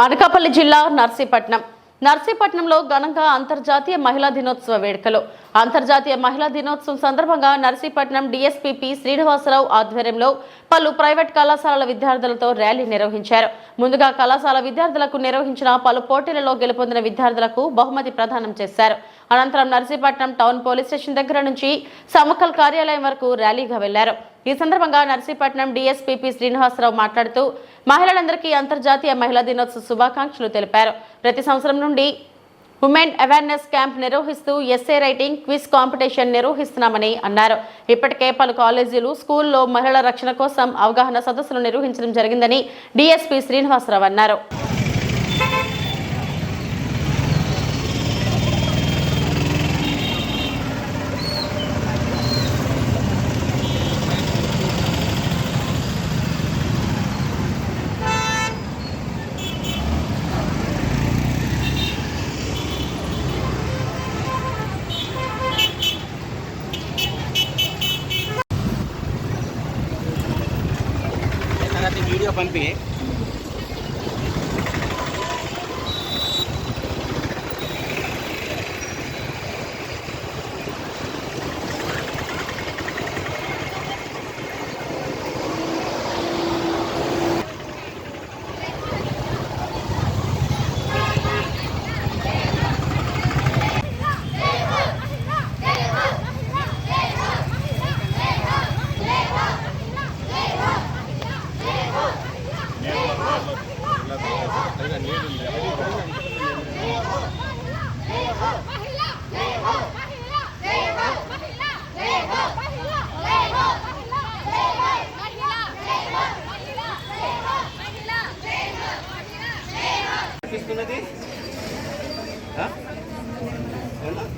అనకాపల్లి జిల్లా నర్సీపట్నంలో ఘనంగా అంతర్జాతీయ మహిళా దినోత్సవ వేడుకలు. అంతర్జాతీయ మహిళా దినోత్సవం సందర్భంగా నర్సీపట్నం డీఎస్పీ శ్రీనివాసరావు ఆధ్వర్యంలో పలు ప్రైవేట్ కళాశాలల విద్యార్థులతో ర్యాలీ నిర్వహించారు. ముందుగా కళాశాల విద్యార్థులకు నిర్వహించిన పలు పోటీలలో గెలుపొందిన విద్యార్థులకు బహుమతి ప్రదానం చేశారు. అనంతరం నర్సీపట్నం టౌన్ పోలీస్ స్టేషన్ దగ్గర నుంచి సమకల్ కార్యాలయం వరకు ర్యాలీగా వెళ్లారు. ఈ సందర్భంగా నర్సీపట్నం డీఎస్పీ శ్రీనివాసరావు మాట్లాడుతూ మహిళలందరికీ అంతర్జాతీయ మహిళా దినోత్సవ శుభాకాంక్షలు తెలిపారు. ప్రతి సంవత్సరం నుండి ఉమెన్ అవేర్నెస్ క్యాంప్ నిర్వహిస్తూ ఎస్ఏ రైటింగ్ క్విజ్ కాంపిటీషన్ నిర్వహిస్తున్నామని అన్నారు. ఇప్పటికే పలు కాలేజీలు, స్కూల్లో మహిళల రక్షణ కోసం అవగాహన సదస్సులు నిర్వహించడం జరిగిందని డీఎస్పీ శ్రీనివాసరావు అన్నారు. वीडियो पंपी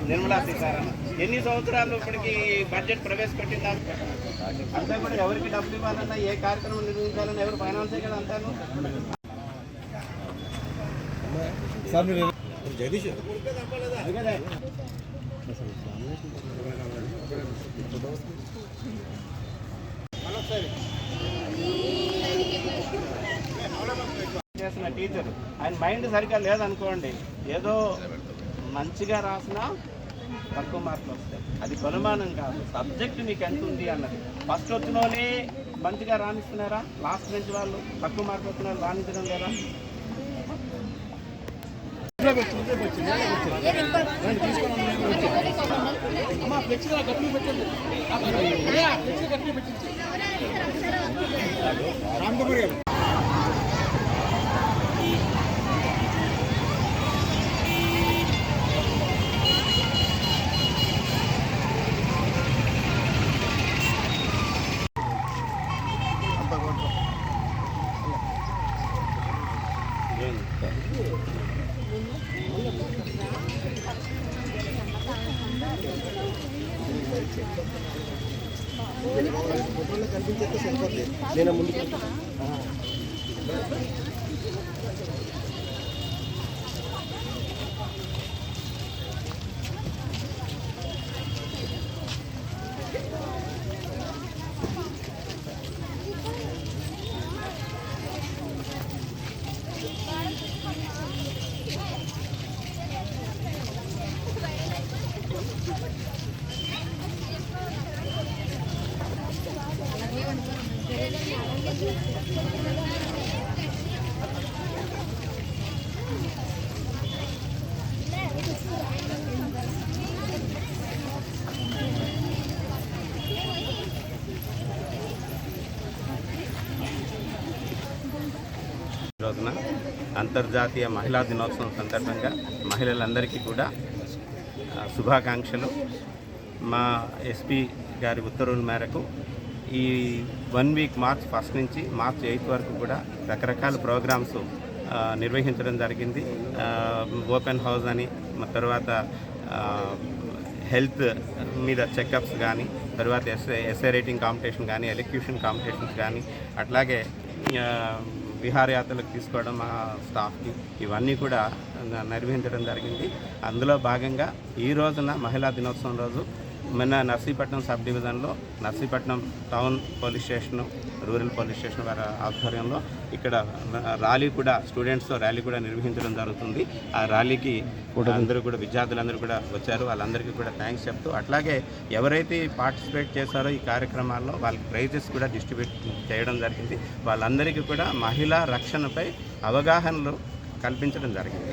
निर्मला सीतारामन ఎన్ని సంవత్సరాలు ఇప్పటికి బడ్జెట్ ప్రవేశపెట్టిందా? అంతా కూడా ఎవరికి డబ్బులు ఇవ్వాలన్నా, ఏ కార్యక్రమం నిర్వహించాలన్నా ఎవరు ఫైనాన్సే కదా అంటాను. చేసిన టీచర్ ఆయన మైండ్ సరిగ్గా లేదనుకోండి, ఏదో మంచిగా రాసినా తక్కువ మార్కులు వస్తాయి. అది కొలమానం కాదు, సబ్జెక్ట్ మీకు ఎంత ఉంది అన్నది. ఫస్ట్ వచ్చిన వాళ్ళే మంచిగా రాణిస్తున్నారా? లాస్ట్ బెంచ్ వాళ్ళు తక్కువ మార్కులు వస్తున్నారు, రాణించడం లేదా? కనిపించేస్తే సరిపోతుంది. నేను ముందుకు రోజున అంతర్జాతీయ మహిళా దినోత్సవం సందర్భంగా మహిళలందరికీ కూడా శుభాకాంక్షలు. మా ఎస్పీ గారి ఉత్తర్వుల మేరకు ఈ 1 వీక్ మార్చ్ 1 నుంచి మార్చ్ 8 వరకు కూడా రకరకాల ప్రోగ్రామ్స్ నిర్వహించడం జరిగింది. ఓపెన్ హౌస్ అని, తర్వాత హెల్త్ మీద చెకప్స్ కానీ, తర్వాత ఎస్ఏ రైటింగ్ కాంపిటీషన్ కానీ, ఎలక్యూషన్ కాంపిటీషన్స్ కానీ, అట్లాగే విహారయాత్రలకు తీసుకోవడం మా స్టాఫ్కి, ఇవన్నీ కూడా నిర్వహించడం జరిగింది. అందులో భాగంగా ఈ రోజున మహిళా దినోత్సవం రోజు మొన్న నర్సీపట్నం సబ్ డివిజన్లో Narsipatnam town police station, rural police station వారి ఆధ్వర్యంలో ఇక్కడ ర్యాలీ కూడా, స్టూడెంట్స్తో ర్యాలీ కూడా నిర్వహించడం జరుగుతుంది. ఆ ర్యాలీకి అందరూ కూడా, విద్యార్థులందరూ కూడా వచ్చారు. వాళ్ళందరికీ కూడా థ్యాంక్స్ చెప్తూ, అట్లాగే ఎవరైతే పార్టిసిపేట్ చేశారో ఈ కార్యక్రమాల్లో వాళ్ళకి ప్రైజెస్ కూడా డిస్ట్రిబ్యూట్ చేయడం జరిగింది. వాళ్ళందరికీ కూడా మహిళా రక్షణపై అవగాహనలు కల్పించడం జరిగింది.